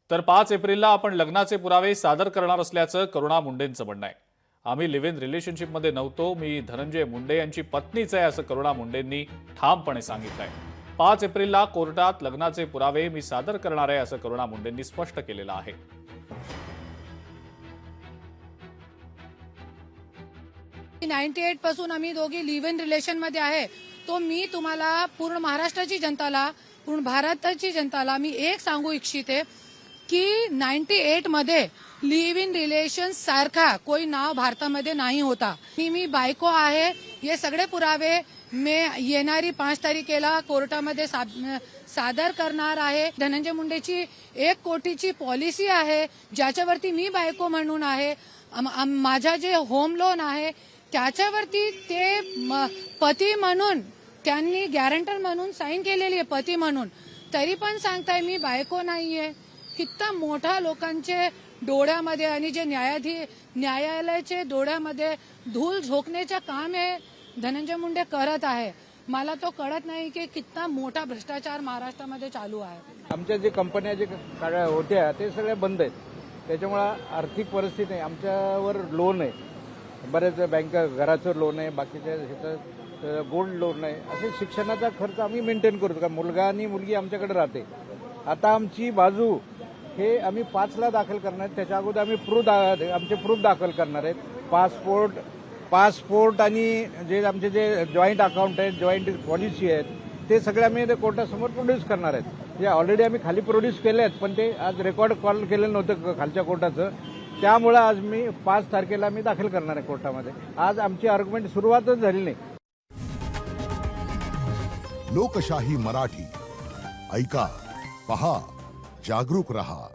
तर 5 एप्रिलला आपण लग्नाचे पुरावे सादर करणार असल्याचं करुणा मुंडेंचं म्हणणं आहे। आम्ही लिव्ह इन रिलेशनशिपमध्ये नव्हतो, मी धनंजय मुंडे यांची पत्नीच आहे असं करुणा मुंडेंनी ठामपणे सांगितलंय। 5 एप्रिलला कोर्टात लग्नाचे पुरावे मी सादर करणार आहे असं करुणा मुंडेंनी स्पष्ट केलेलं आहे। 98 पासून आम्ही दोघी लिव्ह इन रिलेशन मध्ये आहे। तो मी तुम्हाला पूर्ण महाराष्ट्राची जनताला, पूर्ण भारताची जनताला मी एक सांगू इच्छिते की 98 मध्ये लिव्ह इन रिलेशन सारखा कोई नाव भारतामध्ये नाही होता। मी बायको आहे, हे सगळे पुरावे मी येणारी 5 तारखेला कोर्टामध्ये सादर करणार आहे। धनंजय मुंडेची 1 कोटीची पॉलिसी आहे, ज्याच्यावरती मी बायको म्हणून आहे। माझा जे होम लोन आहे त्याच्यावरती ते पती म्हणून त्यांनी गॅरंटर म्हणून साईन केलेली आहे, पती म्हणून। तरी पण सांगताय मी बायको नाहीये। कितना मोठा लोकांचे डोळ्यामध्ये आणि जे न्यायालयाचे डोळ्यामध्ये धूल झोकण्याचं काम आहे धनंजय मुंडे करत आहे। मला तो कळत नाही की कितना मोठा भ्रष्टाचार महाराष्ट्रामध्ये चालू आहे। आमच्या जे कंपन्या जे होत्या ते सगळ्या बंद आहेत, त्याच्यामुळे आर्थिक परिस्थिती नाही। आमच्यावर लोन आहे, बरेच बँक घराचं लोन आहे, बाकीच्या ह्याचं गोल्ड लोन आहे। असे शिक्षणाचा खर्च आम्ही मेंटेन करतो का मुलगा आणि मुलगी आमच्याकडे राहते। आता आमची बाजू हे आम्ही 5ला दाखल करणार आहेत, त्याच्या अगोदर आम्ही आमचे प्रूफ दाखल करणार आहेत। पासपोर्ट आणि जे आमचे जे जॉईंट अकाउंट आहेत, जॉईंट पॉलिसी आहेत, ते सगळे आम्ही कोर्टासमोर प्रोड्यूस करणार आहेत। जे ऑलरेडी आम्ही खाली प्रोड्यूस केले आहेत, पण ते आज रेकॉर्ड कॉल केलेलं नव्हतं खालच्या कोर्टाचं, त्यामुळे आज मी 5 तारखेला मी दाखल करणार आहे कोर्टामध्ये। आज आमची आर्ग्युमेंट सुरुवातच झाली नाही। लोकशाही मराठी ऐका, पहा, जागरूक रहा।